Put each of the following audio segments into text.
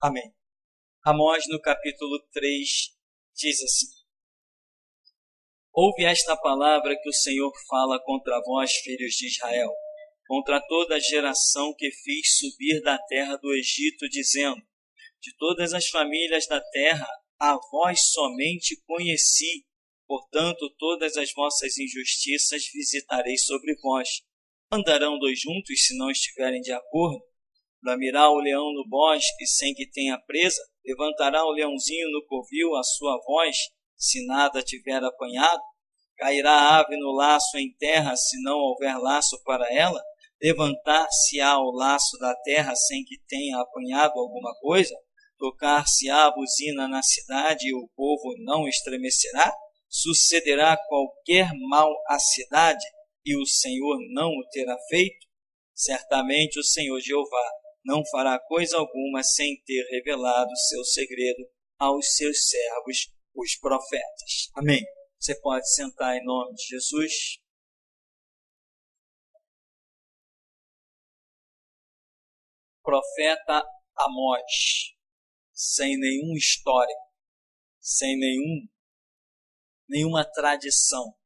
Amém. Amós, no capítulo 3, diz assim: Ouve esta palavra que o Senhor fala contra vós, filhos de Israel, contra toda a geração que fiz subir da terra do Egito, dizendo: De todas as famílias da terra, a vós somente conheci, portanto, todas as vossas injustiças visitarei sobre vós. Andarão dois juntos se não estiverem de acordo? Bramirá o leão no bosque sem que tenha presa? Levantará o leãozinho no covil a sua voz, se nada tiver apanhado? Cairá a ave no laço em terra, se não houver laço para ela? Levantar-se-á o laço da terra sem que tenha apanhado alguma coisa? Tocar-se-á a buzina na cidade e o povo não estremecerá? Sucederá qualquer mal à cidade e o Senhor não o terá feito? Certamente o Senhor Jeová não fará coisa alguma sem ter revelado seu segredo aos seus servos, os profetas. Amém. Você pode sentar em nome de Jesus. Profeta Amós, sem nenhuma história, sem nenhuma tradição.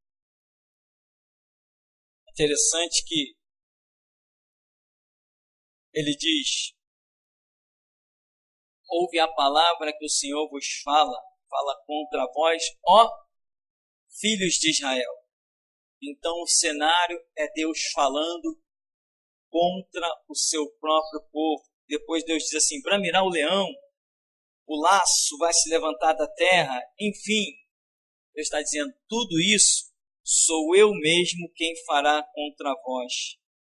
Interessante que ele diz: ouve a palavra que o Senhor vos fala contra vós, ó filhos de Israel. Então o cenário é Deus falando contra o seu próprio povo. Depois Deus diz assim: bramirá o leão, o laço vai se levantar da terra. Enfim, Deus está dizendo: tudo isso sou eu mesmo quem fará contra vós.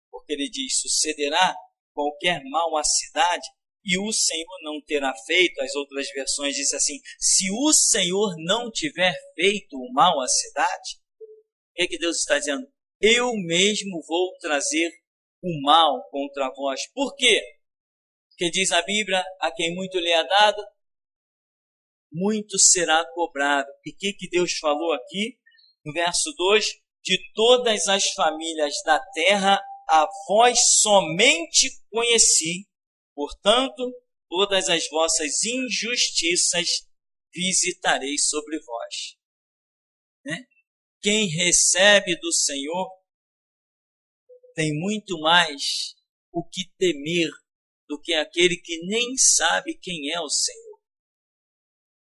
Porque ele diz: sucederá qualquer mal à cidade e o Senhor não terá feito. As outras versões dizem assim: se o Senhor não tiver feito o mal à cidade, o que Deus está dizendo? Eu mesmo vou trazer o mal contra vós. Por quê? Porque diz a Bíblia: a quem muito lhe é dado, muito será cobrado. E o que Deus falou aqui? No verso 2, de todas as famílias da terra, a vós somente conheci, portanto, todas as vossas injustiças visitarei sobre vós. Né? Quem recebe do Senhor tem muito mais o que temer do que aquele que nem sabe quem é o Senhor.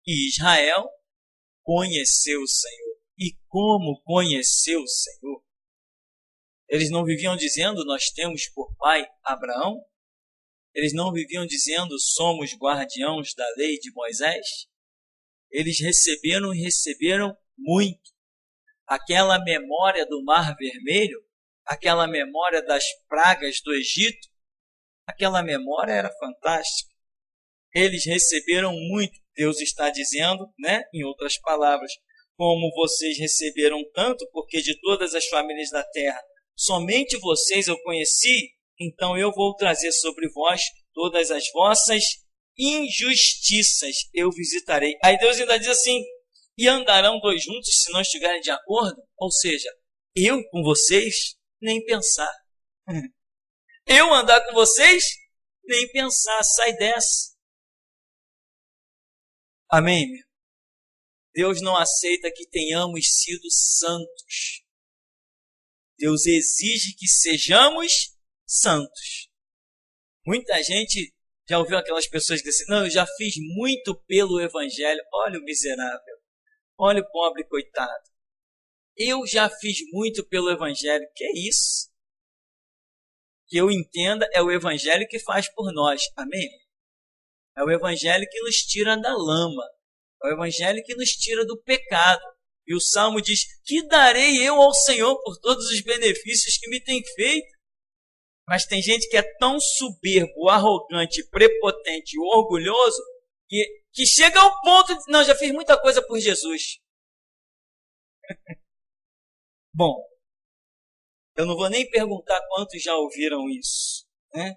E Israel conheceu o Senhor. E como conheceu o Senhor? Eles não viviam dizendo: nós temos por pai Abraão? Eles não viviam dizendo: somos guardiãos da lei de Moisés? Eles receberam e receberam muito. Aquela memória do Mar Vermelho, aquela memória das pragas do Egito, aquela memória era fantástica. Eles receberam muito. Deus está dizendo, né, em outras palavras: como vocês receberam tanto, porque de todas as famílias da terra, somente vocês eu conheci, então eu vou trazer sobre vós todas as vossas injustiças, eu visitarei. Aí Deus ainda diz assim: e andarão dois juntos se não estiverem de acordo? Ou seja, eu com vocês, nem pensar. Eu andar com vocês, nem pensar. Sai dessa. Amém? Deus não aceita que tenhamos sido santos. Deus exige que sejamos santos. Muita gente já ouviu aquelas pessoas que dizem: não, eu já fiz muito pelo Evangelho. Olha o miserável, olha o pobre coitado. Eu já fiz muito pelo Evangelho. Que é isso? Que eu entenda, é o Evangelho que faz por nós. Amém? É o Evangelho que nos tira da lama. É o Evangelho que nos tira do pecado. E o Salmo diz: que darei eu ao Senhor por todos os benefícios que me tem feito? Mas tem gente que é tão soberbo, arrogante, prepotente e orgulhoso que chega ao ponto de: não, já fiz muita coisa por Jesus. Bom, eu não vou nem perguntar quantos já ouviram isso, né?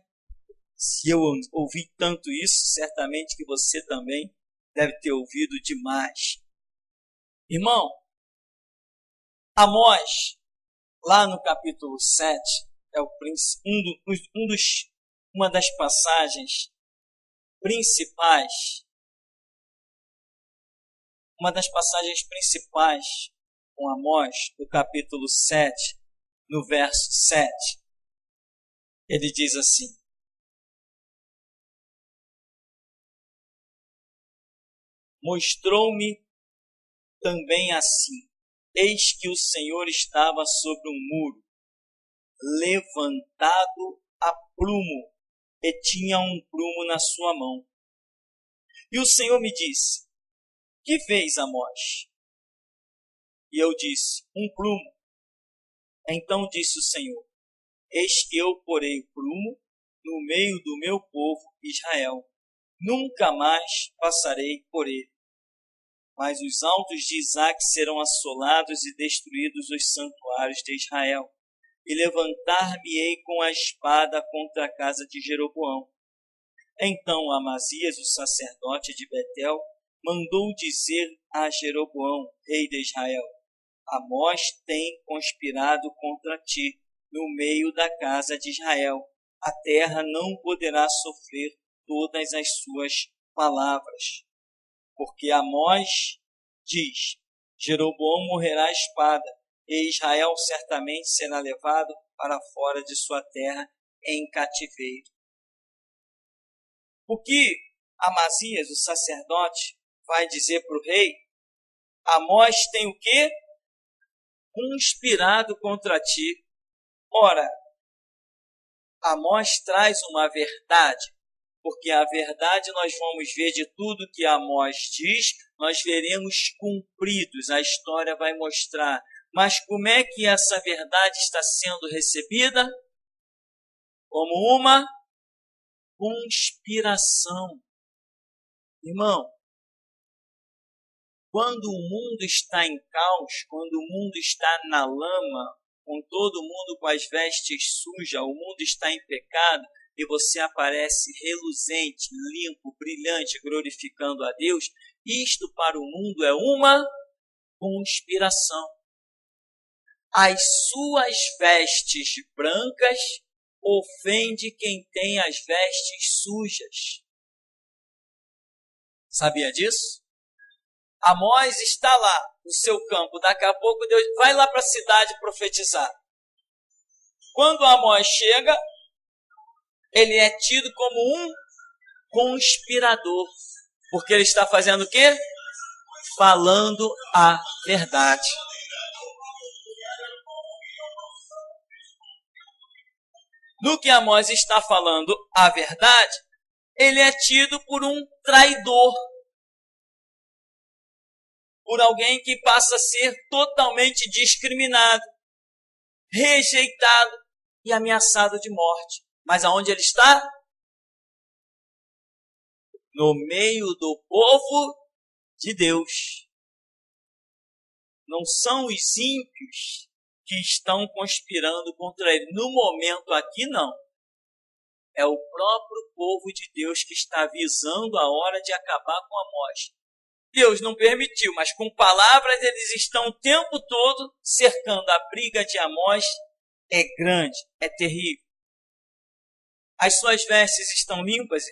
Se eu ouvi tanto isso, certamente que você também deve ter ouvido demais. Irmão, Amós, lá no capítulo 7, é uma das passagens principais, uma das passagens principais com Amós, no capítulo 7, no verso 7, ele diz assim: mostrou-me também assim, eis que o Senhor estava sobre um muro, levantado a prumo, e tinha um prumo na sua mão. E o Senhor me disse: que vês, Amós? E eu disse: um prumo. Então disse o Senhor: eis que eu porei o prumo no meio do meu povo Israel. Nunca mais passarei por ele. Mas os altos de Isaque serão assolados e destruídos os santuários de Israel. E levantar-me-ei com a espada contra a casa de Jeroboão. Então Amazias, o sacerdote de Betel, mandou dizer a Jeroboão, rei de Israel: Amós tem conspirado contra ti no meio da casa de Israel. A terra não poderá sofrer todas as suas palavras. Porque Amós diz: Jeroboão morrerá à espada, e Israel certamente será levado para fora de sua terra em cativeiro. O que Amazias, o sacerdote, vai dizer para o rei? Amós tem o quê? Conspirado contra ti. Ora, Amós traz uma verdade, porque a verdade nós vamos ver de tudo que Amós diz, nós veremos cumpridos, a história vai mostrar. Mas como é que essa verdade está sendo recebida? Como uma conspiração. Irmão, quando o mundo está em caos, quando o mundo está na lama, com todo mundo com as vestes sujas, o mundo está em pecado, e você aparece reluzente, limpo, brilhante, glorificando a Deus, isto para o mundo é uma conspiração. As suas vestes brancas ofende quem tem as vestes sujas. Sabia disso? Amós está lá no seu campo, daqui a pouco Deus vai lá para a cidade profetizar. Quando Amós chega, ele é tido como um conspirador, porque ele está fazendo o quê? Falando a verdade. No que Amós está falando a verdade, ele é tido por um traidor, por alguém que passa a ser totalmente discriminado, rejeitado e ameaçado de morte. Mas aonde ele está? No meio do povo de Deus. Não são os ímpios que estão conspirando contra ele. No momento aqui, não. É o próprio povo de Deus que está avisando a hora de acabar com Amós. Deus não permitiu, mas com palavras eles estão o tempo todo cercando. A briga de Amós é grande, é terrível. As suas vestes estão limpas?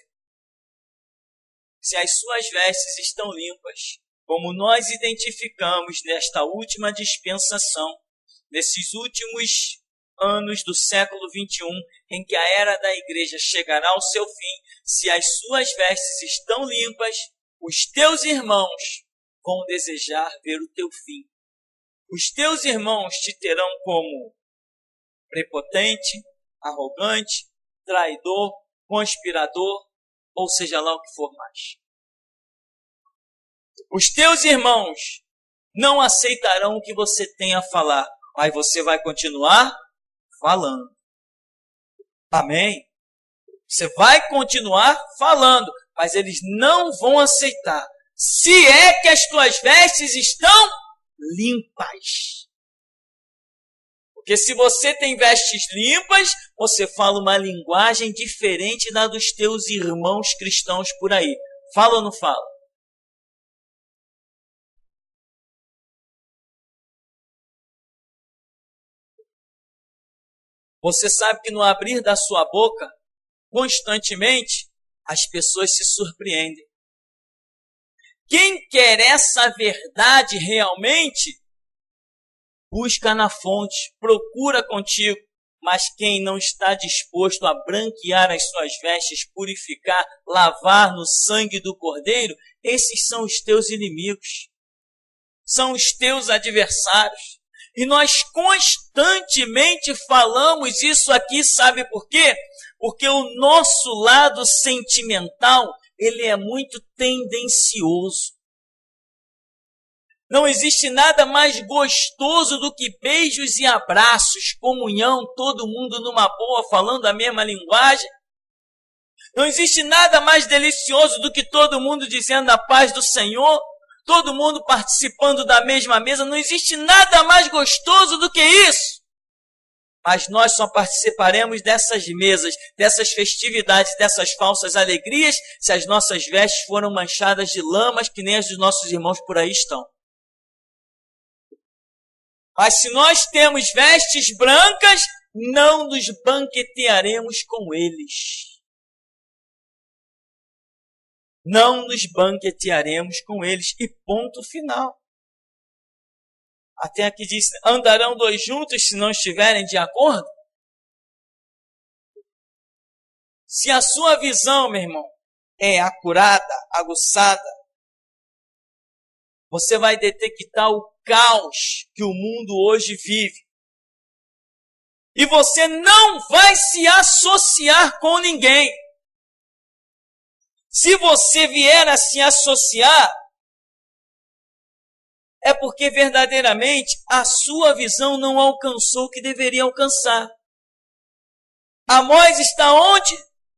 Se as suas vestes estão limpas, como nós identificamos nesta última dispensação, nesses últimos anos do século 21, em que a era da igreja chegará ao seu fim, se as suas vestes estão limpas, os teus irmãos vão desejar ver o teu fim. Os teus irmãos te terão como prepotente, arrogante, traidor, conspirador, ou seja lá o que for mais. Os teus irmãos não aceitarão o que você tem a falar, mas você vai continuar falando. Amém? Você vai continuar falando, mas eles não vão aceitar. Se é que as tuas vestes estão limpas. Porque se você tem vestes limpas, você fala uma linguagem diferente da dos teus irmãos cristãos por aí. Fala ou não fala? Você sabe que no abrir da sua boca, constantemente, as pessoas se surpreendem. Quem quer essa verdade realmente, busca na fonte, procura contigo. Mas quem não está disposto a branquear as suas vestes, purificar, lavar no sangue do Cordeiro, esses são os teus inimigos, são os teus adversários. E nós constantemente falamos isso aqui, sabe por quê? Porque o nosso lado sentimental, ele é muito tendencioso. Não existe nada mais gostoso do que beijos e abraços, comunhão, todo mundo numa boa, falando a mesma linguagem. Não existe nada mais delicioso do que todo mundo dizendo a paz do Senhor, todo mundo participando da mesma mesa. Não existe nada mais gostoso do que isso. Mas nós só participaremos dessas mesas, dessas festividades, dessas falsas alegrias, se as nossas vestes foram manchadas de lamas, que nem as dos nossos irmãos por aí estão. Mas se nós temos vestes brancas, não nos banquetearemos com eles. Não nos banquetearemos com eles. E ponto final. Até aqui diz, andarão dois juntos se não estiverem de acordo? Se a sua visão, meu irmão, é acurada, aguçada, você vai detectar o caos que o mundo hoje vive. E você não vai se associar com ninguém. Se você vier a se associar, é porque verdadeiramente a sua visão não alcançou o que deveria alcançar. Amós está onde?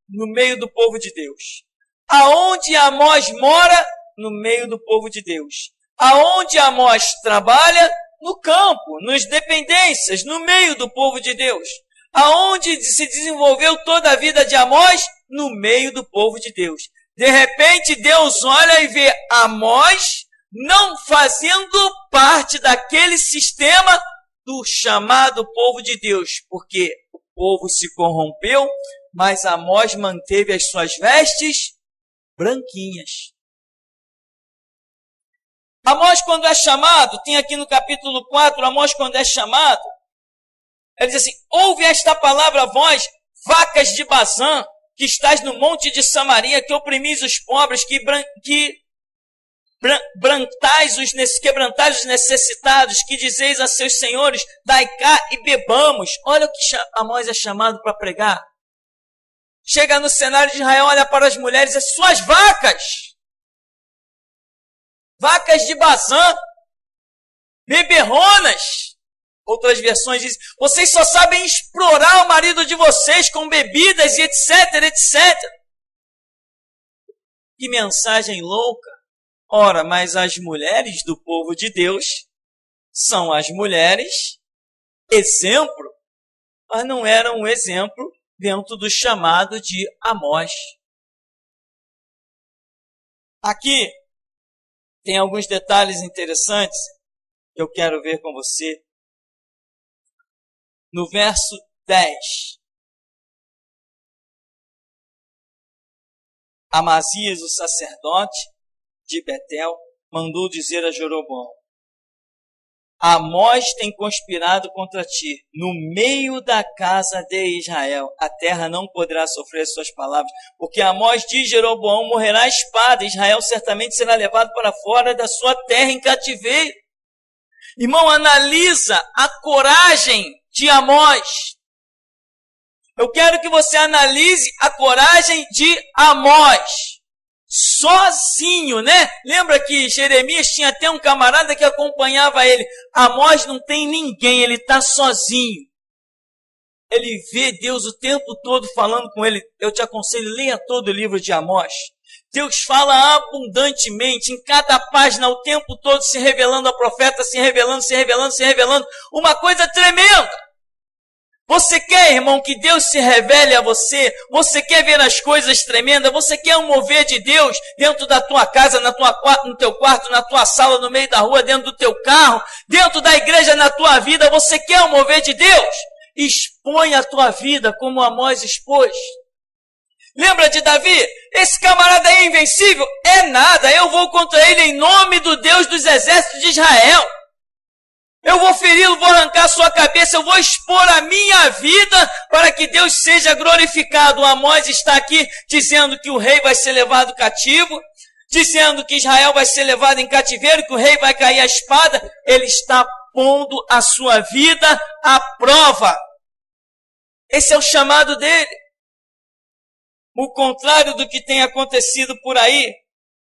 No meio do povo de Deus. Aonde Amós mora? No meio do povo de Deus. Aonde Amós trabalha? No campo, nas dependências, no meio do povo de Deus. Aonde se desenvolveu toda a vida de Amós? No meio do povo de Deus. De repente, Deus olha e vê Amós não fazendo parte daquele sistema do chamado povo de Deus, porque o povo se corrompeu, mas Amós manteve as suas vestes branquinhas. Amós, quando é chamado, tem aqui no capítulo 4, Amós, quando é chamado, ele diz assim, ouve esta palavra, vós, vacas de Bazã, que estáis no monte de Samaria, que oprimis os pobres, quebrantais os necessitados, que dizeis a seus senhores, dai cá e bebamos. Olha o que Amós é chamado para pregar. Chega no cenário de Israel, olha para as mulheres, as suas vacas de Bazã, beberronas. Outras versões dizem, vocês só sabem explorar o marido de vocês com bebidas e etc, etc. Que mensagem louca. Ora, mas as mulheres do povo de Deus são as mulheres exemplo, mas não eram um exemplo dentro do chamado de Amós. Aqui tem alguns detalhes interessantes que eu quero ver com você. No verso 10, Amazias, o sacerdote de Betel, mandou dizer a Jeroboão, Amós tem conspirado contra ti, no meio da casa de Israel. A terra não poderá sofrer suas palavras, porque Amós diz, Jeroboão morrerá a espada, Israel certamente será levado para fora da sua terra em cativeiro. Irmão, analisa a coragem de Amós. Eu quero que você analise a coragem de Amós. Sozinho, né? Lembra que Jeremias tinha até um camarada que acompanhava ele. Amós não tem ninguém, ele está sozinho. Ele vê Deus o tempo todo falando com ele. Eu te aconselho, leia todo o livro de Amós. Deus fala abundantemente, em cada página, o tempo todo se revelando ao profeta, se revelando. Uma coisa tremenda. Você quer, irmão, que Deus se revele a você? Você quer ver as coisas tremendas? Você quer um mover de Deus dentro da tua casa, no teu quarto, na tua sala, no meio da rua, dentro do teu carro, dentro da igreja, na tua vida? Você quer um mover de Deus? Expõe a tua vida como Amós expôs. Lembra de Davi? Esse camarada aí é invencível? É nada, eu vou contra ele em nome do Deus dos exércitos de Israel. Eu vou feri-lo, vou arrancar sua cabeça, eu vou expor a minha vida para que Deus seja glorificado. O Amós está aqui dizendo que o rei vai ser levado cativo, dizendo que Israel vai ser levado em cativeiro, que o rei vai cair à espada. Ele está pondo a sua vida à prova. Esse é o chamado dele. O contrário do que tem acontecido por aí,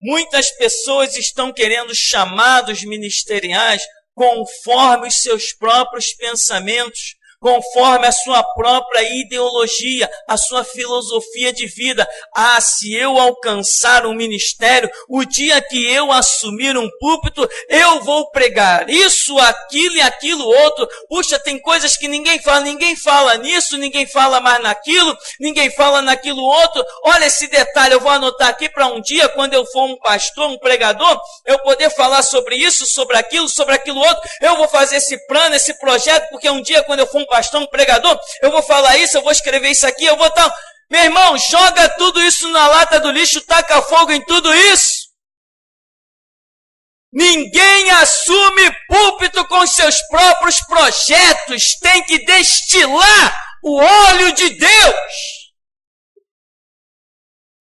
muitas pessoas estão querendo chamados ministeriais conforme os seus próprios pensamentos, conforme a sua própria ideologia, a sua filosofia de vida. Ah, se eu alcançar um ministério, o dia que eu assumir um púlpito, eu vou pregar isso, aquilo e aquilo outro. Puxa, tem coisas que ninguém fala nisso, ninguém fala mais naquilo, ninguém fala naquilo outro. Olha esse detalhe, eu vou anotar aqui para um dia, quando eu for um pastor, um pregador, eu poder falar sobre isso, sobre aquilo outro. Eu vou fazer esse plano, esse projeto, porque um dia, quando eu for um pastor, um pregador, eu vou falar isso, eu vou escrever isso aqui, eu vou tal. Meu irmão, joga tudo isso na lata do lixo, taca fogo em tudo isso. Ninguém assume púlpito com seus próprios projetos, tem que destilar o óleo de Deus.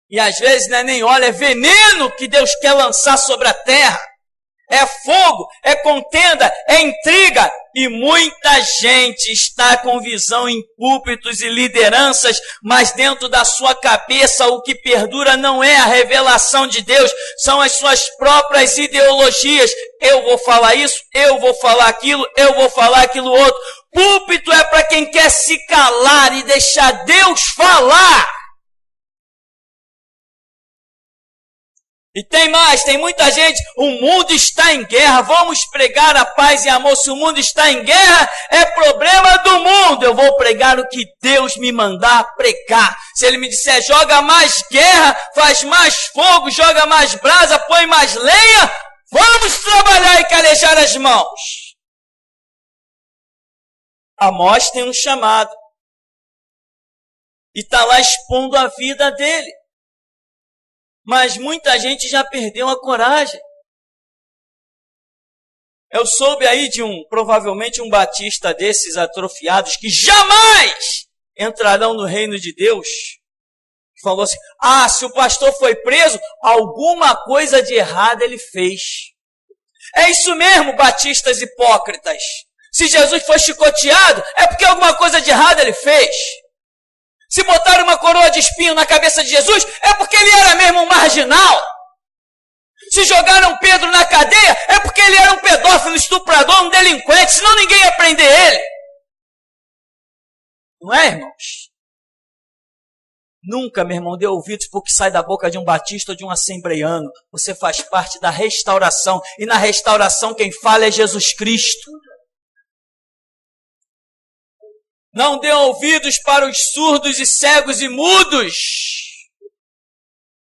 E às vezes não é nem óleo, é veneno que Deus quer lançar sobre a terra. É fogo, é contenda, é intriga. E muita gente está com visão em púlpitos e lideranças, mas dentro da sua cabeça o que perdura não é a revelação de Deus, são as suas próprias ideologias. Eu vou falar isso, eu vou falar aquilo, eu vou falar aquilo outro. Púlpito é para quem quer se calar e deixar Deus falar. E tem mais, tem muita gente, o mundo está em guerra, vamos pregar a paz e amor. Se o mundo está em guerra, é problema do mundo. Eu vou pregar o que Deus me mandar pregar. Se Ele me disser, joga mais guerra, faz mais fogo, joga mais brasa, põe mais lenha, vamos trabalhar e calejar as mãos. Amós tem um chamado. E está lá expondo a vida dele. Mas muita gente já perdeu a coragem. Eu soube aí de provavelmente um batista desses atrofiados que jamais entrarão no reino de Deus. Falou assim, se o pastor foi preso, alguma coisa de errado ele fez. É isso mesmo, batistas hipócritas. Se Jesus foi chicoteado, é porque alguma coisa de errado ele fez. Se botaram uma coroa de espinho na cabeça de Jesus, é porque ele era mesmo um marginal. Se jogaram Pedro na cadeia, é porque ele era um pedófilo, estuprador, um delinquente, senão ninguém ia prender ele. Não é, irmãos? Nunca, meu irmão, dê ouvidos para o que sai da boca de um batista ou de um assembleiano. Você faz parte da restauração, e na restauração quem fala é Jesus Cristo. Não dê ouvidos para os surdos e cegos e mudos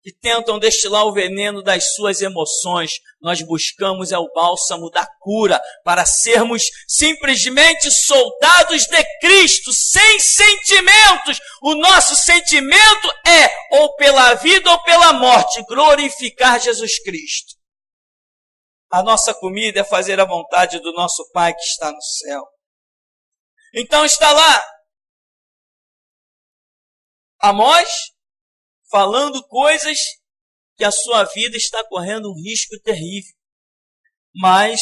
que tentam destilar o veneno das suas emoções. Nós buscamos o bálsamo da cura para sermos simplesmente soldados de Cristo, sem sentimentos. O nosso sentimento é, ou pela vida ou pela morte, glorificar Jesus Cristo. A nossa comida é fazer a vontade do nosso Pai que está no céu. Então está lá Amós falando coisas que a sua vida está correndo um risco terrível. Mas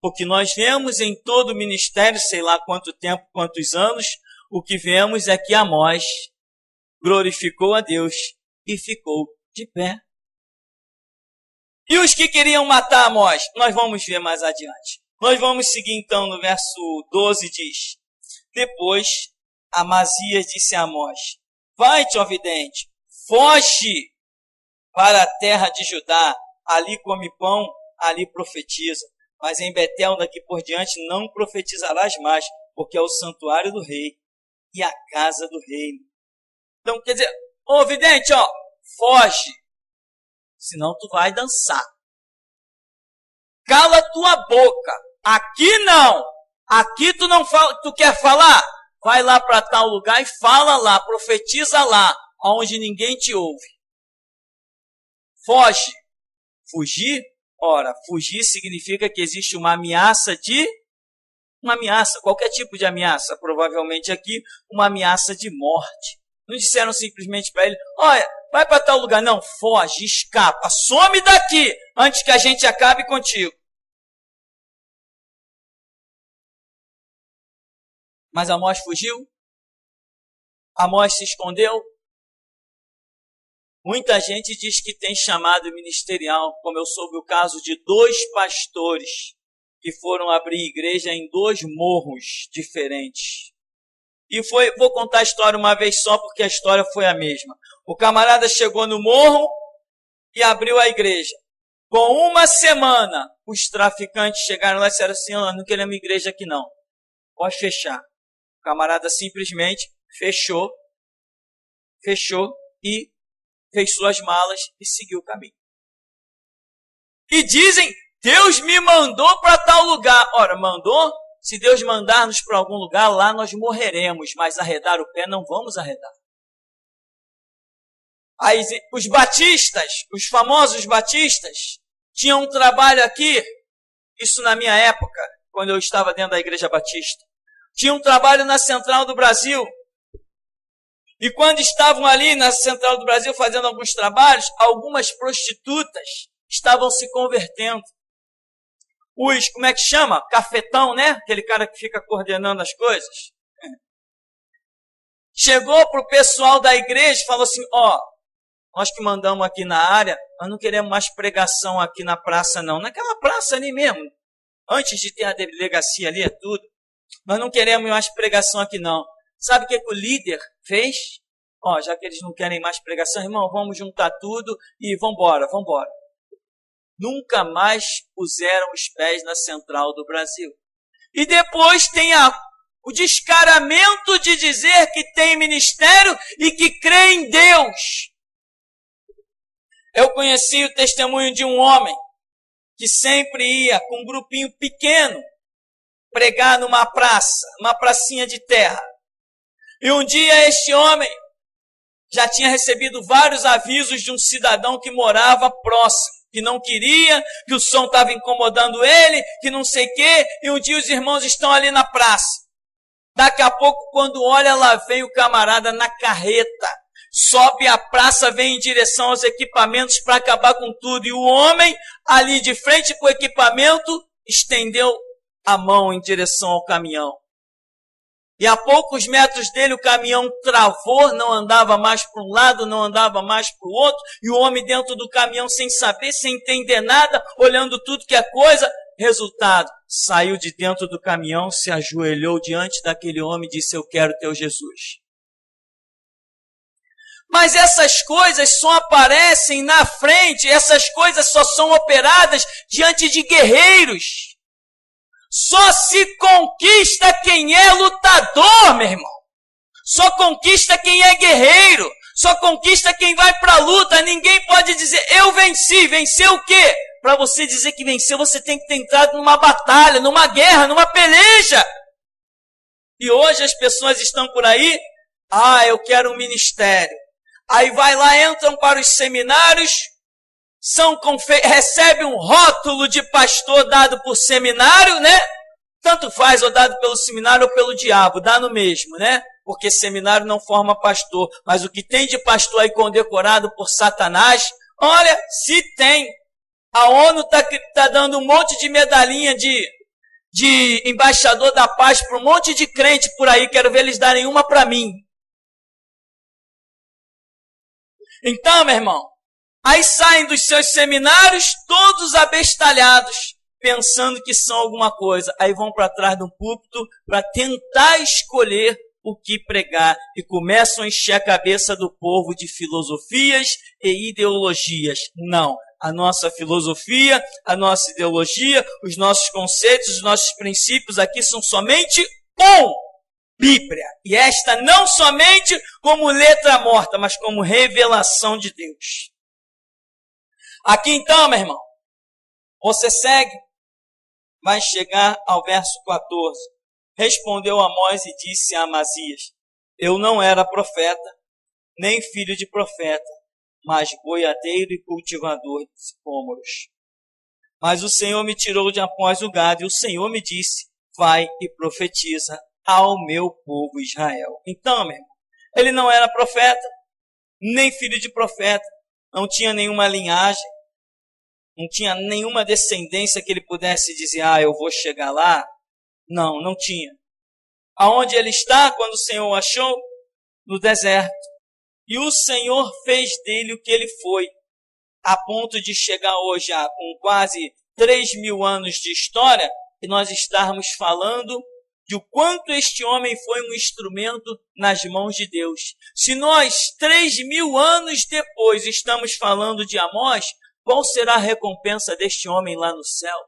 o que nós vemos em todo o ministério, sei lá quanto tempo, quantos anos, o que vemos é que Amós glorificou a Deus e ficou de pé. E os que queriam matar Amós, nós vamos ver mais adiante. Nós vamos seguir então no verso 12, diz: Depois Amazias disse a Amós: Vai-te, ó vidente, foge para a terra de Judá, ali come pão, ali profetiza. Mas em Betel daqui por diante não profetizarás mais, porque é o santuário do rei e a casa do reino. Então quer dizer, ô vidente, foge, senão tu vai dançar. Cala tua boca, aqui não, aqui tu não fala, tu quer falar? Vai lá para tal lugar e fala lá, profetiza lá. onde ninguém te ouve. Foge. Fugir? Ora, fugir significa que existe uma ameaça, qualquer tipo de ameaça, provavelmente aqui uma ameaça de morte. Não disseram simplesmente para ele, olha, vai para tal lugar. Não, foge, escapa, some daqui, antes que a gente acabe contigo. Mas Amós fugiu? Amós se escondeu? Muita gente diz que tem chamado ministerial, como eu soube o caso de 2 pastores que foram abrir igreja em 2 morros diferentes. E vou contar a história uma vez só, porque a história foi a mesma. O camarada chegou no morro e abriu a igreja. Com uma semana, os traficantes chegaram lá e disseram assim, não queremos igreja aqui não, pode fechar. O camarada simplesmente fechou e fez suas malas e seguiu o caminho. E dizem, Deus me mandou para tal lugar. Ora, mandou? Se Deus mandar-nos para algum lugar, lá nós morreremos, mas arredar o pé não vamos arredar. Aí, os batistas, os famosos batistas, tinham um trabalho aqui, isso na minha época, quando eu estava dentro da igreja batista. Tinha um trabalho na Central do Brasil. E quando estavam ali na Central do Brasil fazendo alguns trabalhos, algumas prostitutas estavam se convertendo. Como é que chama? Cafetão, né? Aquele cara que fica coordenando as coisas. Chegou para o pessoal da igreja e falou assim, nós que mandamos aqui na área, nós não queremos mais pregação aqui na praça não. Naquela praça ali mesmo, antes de ter a delegacia ali, é tudo. Nós não queremos mais pregação aqui não. Sabe o que o líder fez? Já que eles não querem mais pregação, irmão, vamos juntar tudo e vambora. Nunca mais puseram os pés na Central do Brasil. E depois tem o descaramento de dizer que tem ministério e que crê em Deus. Eu conheci o testemunho de um homem que sempre ia com um grupinho pequeno pregar numa praça, uma pracinha de terra. E um dia este homem já tinha recebido vários avisos de um cidadão que morava próximo, que não queria, que o som estava incomodando ele, que não sei o quê, e um dia os irmãos estão ali na praça. Daqui a pouco, quando olha, lá vem o camarada na carreta, sobe a praça, vem em direção aos equipamentos para acabar com tudo, e o homem, ali de frente com o equipamento, estendeu a mão em direção ao caminhão. E a poucos metros dele o caminhão travou, não andava mais para um lado, não andava mais para o outro, e o homem dentro do caminhão sem saber, sem entender nada, olhando tudo que é coisa. Resultado, saiu de dentro do caminhão, se ajoelhou diante daquele homem e disse, eu quero teu Jesus. Mas essas coisas só aparecem na frente, essas coisas só são operadas diante de guerreiros. Só se conquista quem é lutador, meu irmão. Só conquista quem é guerreiro. Só conquista quem vai para a luta. Ninguém pode dizer, eu venci. Vencer o quê? Para você dizer que venceu, você tem que ter entrado numa batalha, numa guerra, numa peleja. E hoje as pessoas estão por aí, eu quero um ministério. Aí vai lá, entram para os seminários, recebe um rótulo de pastor dado por seminário, né? Tanto faz, ou dado pelo seminário ou pelo diabo, dá no mesmo, né? Porque seminário não forma pastor. Mas o que tem de pastor aí condecorado por Satanás, olha, se tem. A ONU está dando um monte de medalhinha de embaixador da paz para um monte de crente por aí. Quero ver eles darem uma para mim. Então, meu irmão, aí saem dos seus seminários todos abestalhados, pensando que são alguma coisa. Aí vão para trás do púlpito para tentar escolher o que pregar. E começam a encher a cabeça do povo de filosofias e ideologias. Não. A nossa filosofia, a nossa ideologia, os nossos conceitos, os nossos princípios aqui são somente Bíblia. E esta não somente como letra morta, mas como revelação de Deus. Aqui então, meu irmão, você segue, vai chegar ao verso 14. Respondeu Amós e disse a Amazias, eu não era profeta, nem filho de profeta, mas boiadeiro e cultivador de sicômoros. Mas o Senhor me tirou de após o gado, e o Senhor me disse, vai e profetiza ao meu povo Israel. Então, meu irmão, ele não era profeta, nem filho de profeta, não tinha nenhuma linhagem, não tinha nenhuma descendência que ele pudesse dizer, eu vou chegar lá. Não, não tinha. Aonde ele está, quando o Senhor o achou? No deserto. E o Senhor fez dele o que ele foi, a ponto de chegar hoje, com quase 3.000 anos de história, e nós estarmos falando de o quanto este homem foi um instrumento nas mãos de Deus. Se nós, 3.000 anos depois, estamos falando de Amós, qual será a recompensa deste homem lá no céu?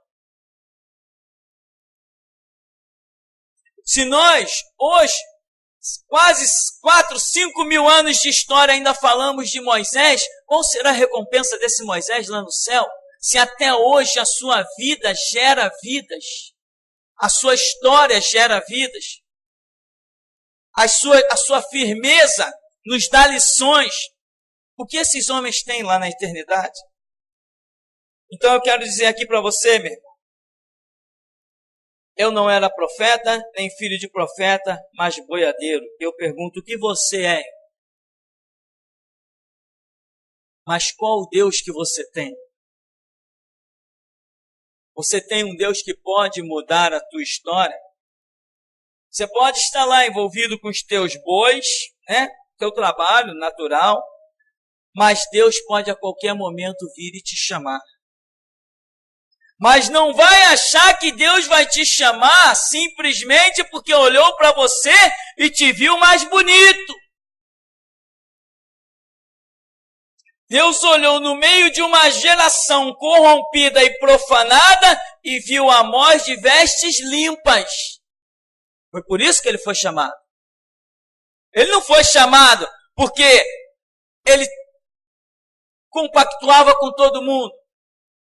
Se nós, hoje, quase 4, 5 mil anos de história ainda falamos de Moisés, qual será a recompensa desse Moisés lá no céu? Se até hoje a sua vida gera vidas, a sua história gera vidas, a sua firmeza nos dá lições. O que esses homens têm lá na eternidade? Então eu quero dizer aqui para você, meu irmão, eu não era profeta, nem filho de profeta, mas boiadeiro. Eu pergunto, o que você é? Mas qual o Deus que você tem? Você tem um Deus que pode mudar a tua história? Você pode estar lá envolvido com os teus bois, né? Teu trabalho natural, mas Deus pode a qualquer momento vir e te chamar. Mas não vai achar que Deus vai te chamar simplesmente porque olhou para você e te viu mais bonito. Deus olhou no meio de uma geração corrompida e profanada e viu Amós de vestes limpas. Foi por isso que ele foi chamado. Ele não foi chamado porque ele compactuava com todo mundo.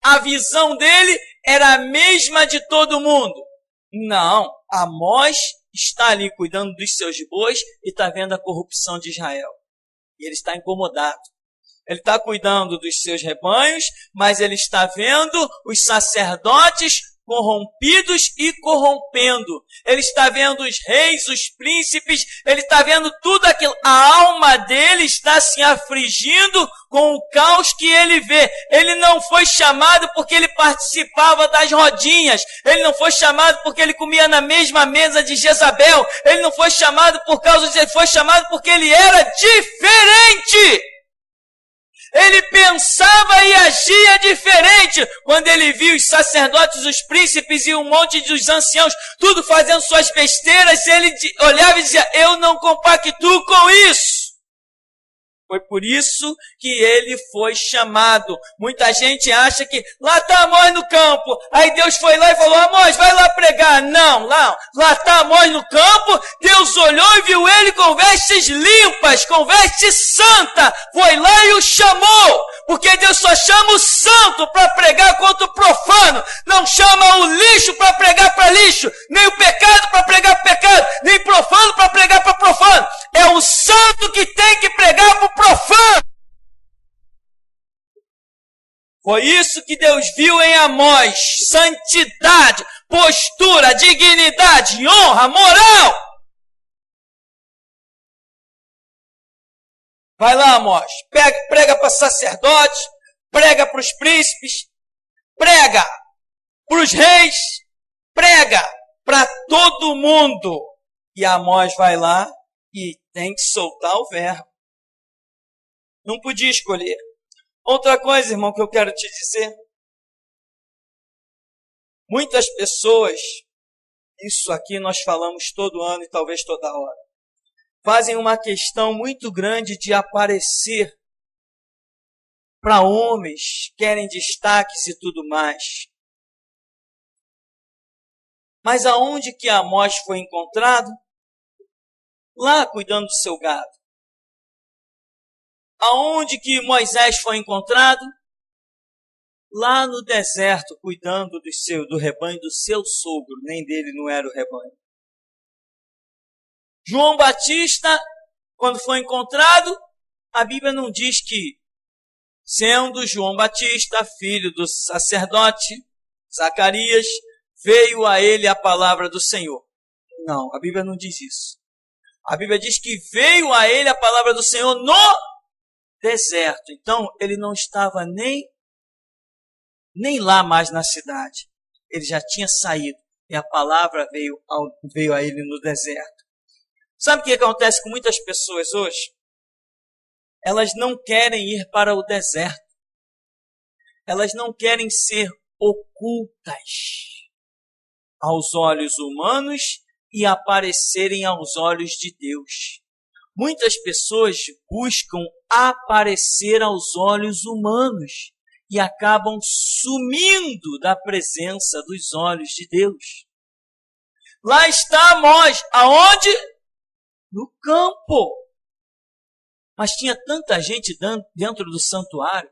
A visão dele era a mesma de todo mundo. Não, Amós está ali cuidando dos seus bois e está vendo a corrupção de Israel. E ele está incomodado. Ele está cuidando dos seus rebanhos, mas ele está vendo os sacerdotes corrompidos e corrompendo. Ele está vendo os reis, os príncipes, ele está vendo tudo aquilo. A alma dele está se afligindo com o caos que ele vê. Ele não foi chamado porque ele participava das rodinhas. Ele não foi chamado porque ele comia na mesma mesa de Jezabel. Ele não foi chamado por causa disso. Ele foi chamado porque ele era diferente. Ele pensava e agia diferente. Quando ele viu os sacerdotes, os príncipes e um monte dos anciãos, tudo fazendo suas besteiras, ele olhava e dizia, eu não compactuo com isso. Foi por isso que ele foi chamado. Muita gente acha que lá está Amós no campo. Aí Deus foi lá e falou, Amós, vai lá pregar. Não, lá está Amós no campo. Deus olhou e viu ele com vestes limpas, com veste santa. Foi lá e o chamou. Porque Deus só chama o santo para pregar contra o profano. Não chama o lixo para pregar para lixo. Nem o pecado para pregar para pecado. Nem profano para pregar para profano. É o santo que tem que pregar para o profano. Foi isso que Deus viu em Amós. Santidade, postura, dignidade, honra, moral. Vai lá, Amós. Prega para sacerdotes, prega para os príncipes, prega para os reis, prega para todo mundo. E Amós vai lá e tem que soltar o verbo. Não podia escolher. Outra coisa, irmão, que eu quero te dizer. Muitas pessoas, isso aqui nós falamos todo ano e talvez toda hora, fazem uma questão muito grande de aparecer para homens, querem destaques e tudo mais. Mas aonde que Amós foi encontrado? Lá cuidando do seu gado. Aonde que Moisés foi encontrado? Lá no deserto, cuidando do rebanho do seu sogro. Nem dele não era o rebanho. João Batista, quando foi encontrado, A Bíblia não diz que, sendo João Batista, filho do sacerdote Zacarias, veio a ele a palavra do Senhor. Não, a Bíblia não diz isso. A Bíblia diz que veio a ele a palavra do Senhor no deserto. Então, ele não estava nem lá mais na cidade. Ele já tinha saído e a palavra veio a ele no deserto. Sabe o que acontece com muitas pessoas hoje? Elas não querem ir para o deserto. Elas não querem ser ocultas aos olhos humanos e aparecerem aos olhos de Deus. Muitas pessoas buscam aparecer aos olhos humanos e acabam sumindo da presença dos olhos de Deus. Lá está Amós, aonde? No campo. Mas tinha tanta gente dentro do santuário,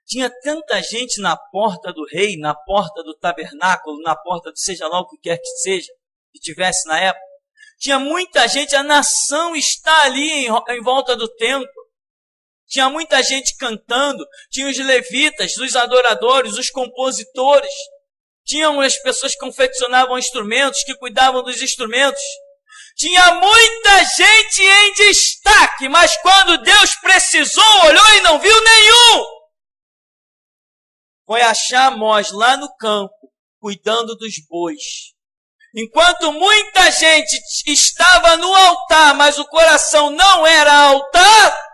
tinha tanta gente na porta do rei, na porta do tabernáculo, na porta de seja lá o que quer que seja, que tivesse na época. Tinha muita gente, a nação está ali em volta do templo. Tinha muita gente cantando, tinha os levitas, os adoradores, os compositores. Tinham as pessoas que confeccionavam instrumentos, que cuidavam dos instrumentos. Tinha muita gente em destaque, mas quando Deus precisou, olhou e não viu nenhum. Foi achar Amós lá no campo, cuidando dos bois. Enquanto muita gente estava no altar, mas o coração não era altar,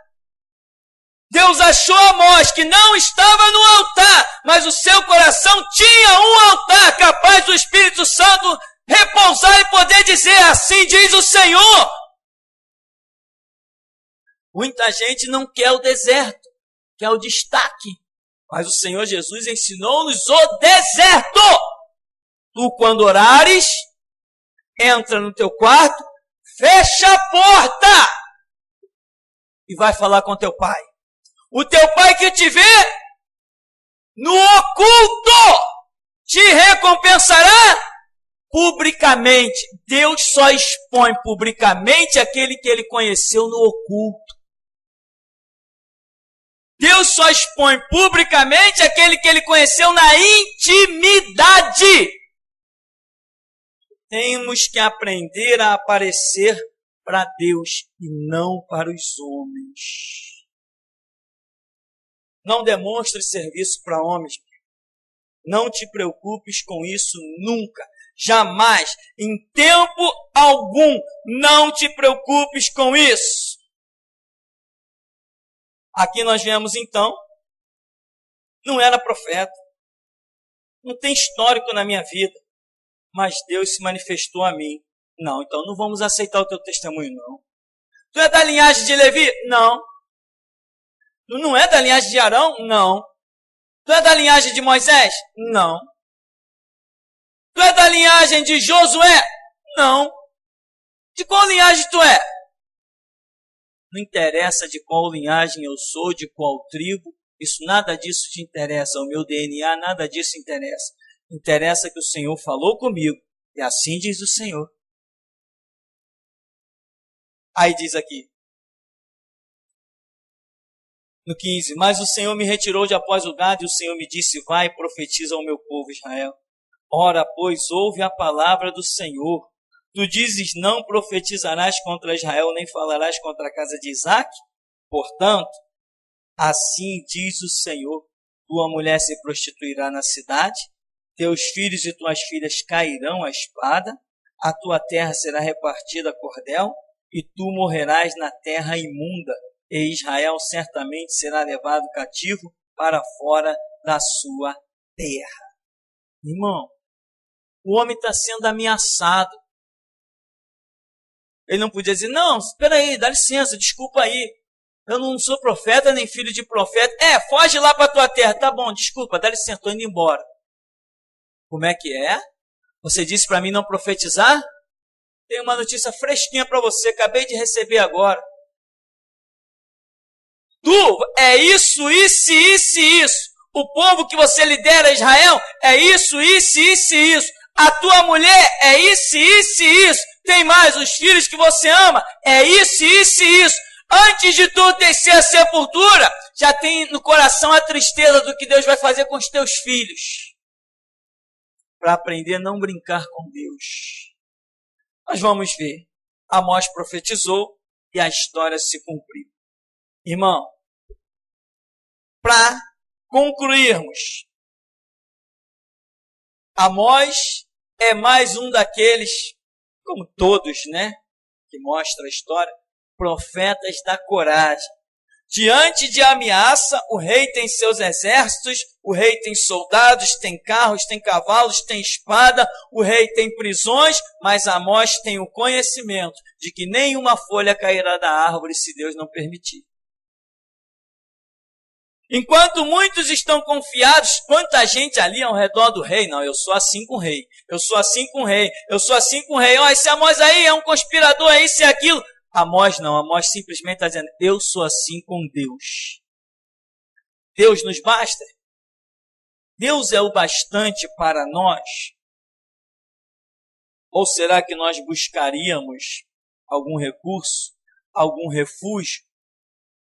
Deus achou Amós que não estava no altar, mas o seu coração tinha um altar capaz do Espírito Santo repousar e poder dizer, assim diz o Senhor. Muita gente não quer o deserto, quer o destaque. Mas o Senhor Jesus ensinou-nos o deserto. Tu, quando orares, entra no teu quarto, fecha a porta e vai falar com teu pai. O teu pai que te vê no oculto te recompensará publicamente. Deus só expõe publicamente aquele que ele conheceu no oculto. Deus só expõe publicamente aquele que ele conheceu na intimidade. Temos que aprender a aparecer para Deus e não para os homens. Não demonstre serviço para homens. Não te preocupes com isso nunca. Jamais, em tempo algum, não te preocupes com isso. Aqui nós vemos então, não era profeta, não tem histórico na minha vida, mas Deus se manifestou a mim. Não, então não vamos aceitar o teu testemunho, não. Tu é da linhagem de Levi? Não. Tu não é da linhagem de Arão? Não. Tu é da linhagem de Moisés? Não. Tu é da linhagem de Josué? Não. De qual linhagem tu é? Não interessa de qual linhagem eu sou, de qual tribo, isso nada disso te interessa, o meu DNA, nada disso interessa. Interessa que o Senhor falou comigo, e assim diz o Senhor. Aí diz aqui, no 15, mas o Senhor me retirou de após o gado, e o Senhor me disse, vai e profetiza ao meu povo Israel. Ora, pois, ouve a palavra do Senhor. Tu dizes, não profetizarás contra Israel, nem falarás contra a casa de Isaque? Portanto, assim diz o Senhor, tua mulher se prostituirá na cidade, teus filhos e tuas filhas cairão à espada, a tua terra será repartida a cordel, e tu morrerás na terra imunda, e Israel certamente será levado cativo para fora da sua terra. Irmão, o homem está sendo ameaçado. Ele não podia dizer, não, espera aí, dá licença, desculpa aí. Eu não sou profeta, nem filho de profeta. Foge lá para a tua terra. Tá bom, desculpa, dá licença, estou indo embora. Como é que é? Você disse para mim não profetizar? Tenho uma notícia fresquinha para você, acabei de receber agora. Tu é isso, isso, isso e isso. O povo que você lidera, Israel, é isso, isso, isso e isso. A tua mulher é isso, isso e isso. Tem mais, os filhos que você ama, é isso, isso e isso. Antes de tu descer a sepultura, já tem no coração a tristeza do que Deus vai fazer com os teus filhos. Para aprender a não brincar com Deus. Nós vamos ver. Amós profetizou e a história se cumpriu. Irmão, para concluirmos, Amós é mais um daqueles, como todos, né, que mostra a história, profetas da coragem. Diante de ameaça, o rei tem seus exércitos, o rei tem soldados, tem carros, tem cavalos, tem espada, o rei tem prisões, mas Amós tem o conhecimento de que nenhuma folha cairá da árvore se Deus não permitir. Enquanto muitos estão confiados, quanta gente ali ao redor do rei, não, eu sou assim com o rei, eu sou assim com o rei, eu sou assim com o rei, ó, esse Amós aí é um conspirador, é isso e aquilo. Amós não, Amós simplesmente está dizendo, eu sou assim com Deus. Deus nos basta. Deus é o bastante para nós. Ou será que nós buscaríamos algum recurso, algum refúgio?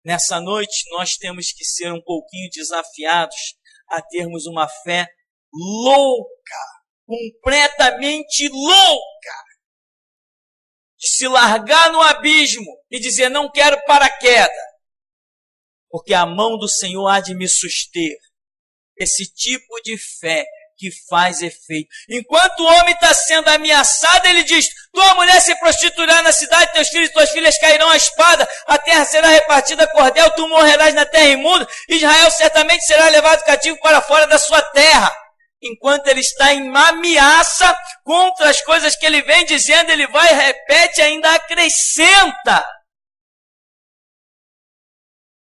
Nessa noite nós temos que ser um pouquinho desafiados a termos uma fé louca, completamente louca. De se largar no abismo e dizer, não quero paraquedas, porque a mão do Senhor há de me suster. Esse tipo de fé que faz efeito. Enquanto o homem está sendo ameaçado, ele diz, tua mulher se prostituirá na cidade, teus filhos e tuas filhas cairão à espada, a terra será repartida a cordel, tu morrerás na terra imunda, Israel certamente será levado cativo para fora da sua terra. Enquanto ele está em ameaça contra as coisas que ele vem dizendo, ele vai, repete e ainda acrescenta.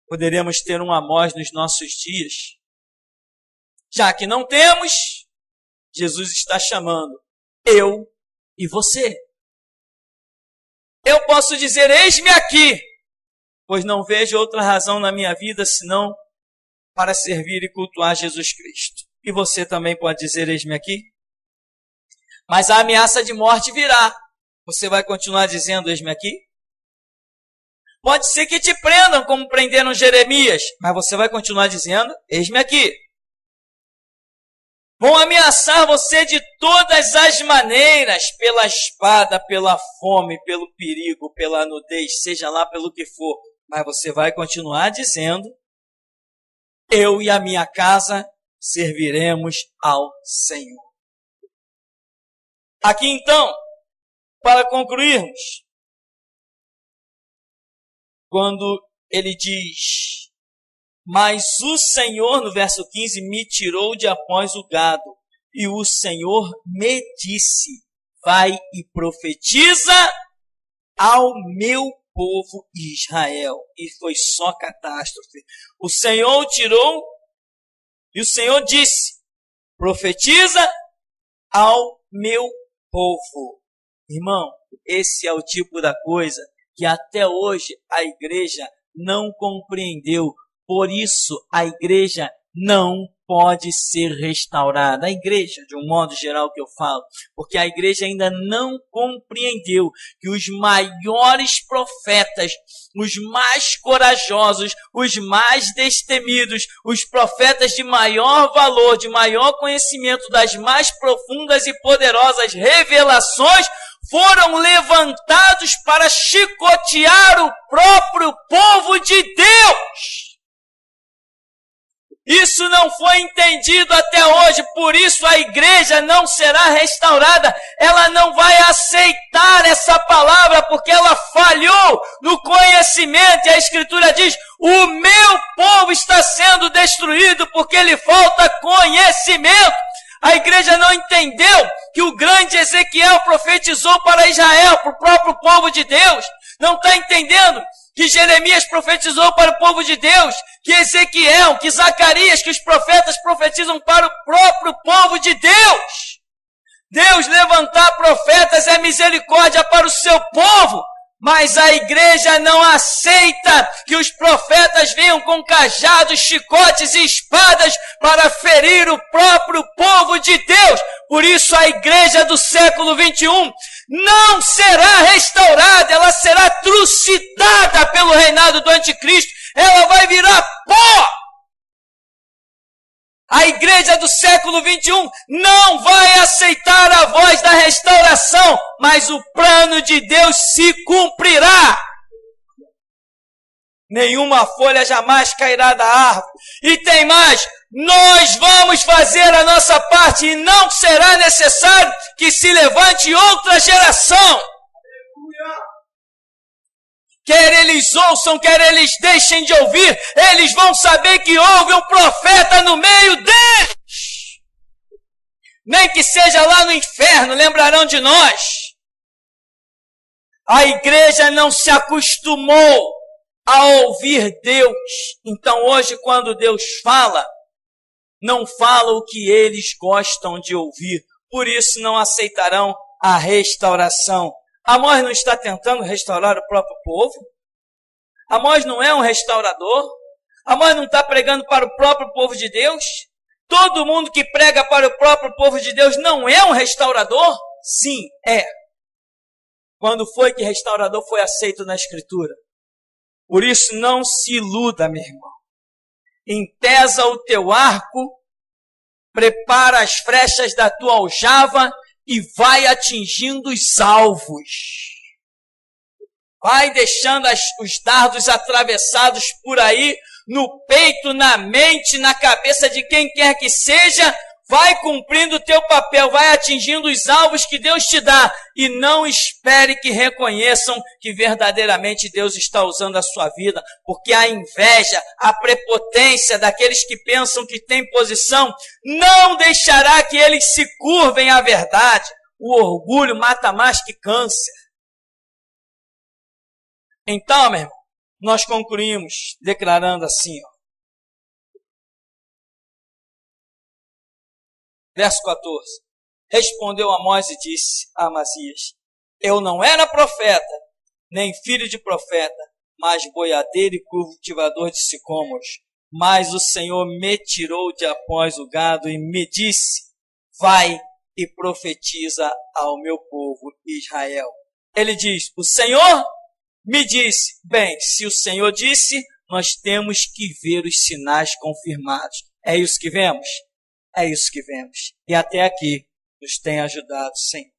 Poderíamos ter um Amós nos nossos dias. Já que não temos, Jesus está chamando eu e você. Eu posso dizer, eis-me aqui, pois não vejo outra razão na minha vida senão para servir e cultuar Jesus Cristo. E você também pode dizer, eis-me aqui. Mas a ameaça de morte virá. Você vai continuar dizendo, eis-me aqui? Pode ser que te prendam, como prenderam Jeremias, mas você vai continuar dizendo, eis-me aqui. Vão ameaçar você de todas as maneiras, pela espada, pela fome, pelo perigo, pela nudez, seja lá pelo que for. Mas você vai continuar dizendo, eu e a minha casa serviremos ao Senhor. Aqui então, para concluirmos, quando ele diz, mas o Senhor, no verso 15, me tirou de após o gado, e o Senhor me disse, vai e profetiza ao meu povo Israel. E foi só catástrofe. O Senhor tirou, e o Senhor disse, profetiza ao meu povo. Irmão, esse é o tipo da coisa que até hoje a igreja não compreendeu. Por isso, a igreja não pode ser restaurada. A igreja, de um modo geral que eu falo, porque a igreja ainda não compreendeu que os maiores profetas, os mais corajosos, os mais destemidos, os profetas de maior valor, de maior conhecimento, das mais profundas e poderosas revelações, foram levantados para chicotear o próprio povo de Deus. Isso não foi entendido até hoje, por isso a igreja não será restaurada. Ela não vai aceitar essa palavra, porque ela falhou no conhecimento. E a Escritura diz, o meu povo está sendo destruído porque lhe falta conhecimento. A igreja não entendeu que o grande Ezequiel profetizou para Israel, para o próprio povo de Deus. Não está entendendo que Jeremias profetizou para o povo de Deus, que Ezequiel, que Zacarias, que os profetas profetizam para o próprio povo de Deus. Deus levantar profetas é misericórdia para o seu povo, mas a igreja não aceita que os profetas venham com cajados, chicotes e espadas para ferir o próprio povo de Deus. Por isso a igreja do século 21 não será restaurada, ela será trucidada pelo reinado do anticristo, ela vai virar pó. A igreja do século 21 não vai aceitar a voz da restauração, mas o plano de Deus se cumprirá. Nenhuma folha jamais cairá da árvore. E tem mais, nós vamos fazer a nossa parte e não será necessário que se levante outra geração. Quer eles ouçam, quer eles deixem de ouvir, eles vão saber que houve um profeta no meio deles. Nem que seja lá no inferno, lembrarão de nós. A igreja não se acostumou a ouvir Deus. Então hoje, quando Deus fala, não fala o que eles gostam de ouvir. Por isso não aceitarão a restauração. Amós não está tentando restaurar o próprio povo? Amós não é um restaurador? Amós não está pregando para o próprio povo de Deus? Todo mundo que prega para o próprio povo de Deus não é um restaurador? Sim, é. Quando foi que restaurador foi aceito na Escritura? Por isso não se iluda, meu irmão. Entesa o teu arco, prepara as flechas da tua aljava e vai atingindo os alvos. Vai deixando os dardos atravessados por aí, no peito, na mente, na cabeça de quem quer que seja. Vai cumprindo o teu papel, vai atingindo os alvos que Deus te dá. E não espere que reconheçam que verdadeiramente Deus está usando a sua vida. Porque a inveja, a prepotência daqueles que pensam que têm posição, não deixará que eles se curvem à verdade. O orgulho mata mais que câncer. Então, meu irmão, nós concluímos declarando assim, ó. Verso 14. Respondeu Amós e disse a Amazias: eu não era profeta, nem filho de profeta, mas boiadeiro e cultivador de sicômoros. Mas o Senhor me tirou de após o gado e me disse: vai e profetiza ao meu povo Israel. Ele diz: o Senhor me disse. Bem, se o Senhor disse, nós temos que ver os sinais confirmados. É isso que vemos? É isso que vemos. E até aqui nos tem ajudado, Senhor.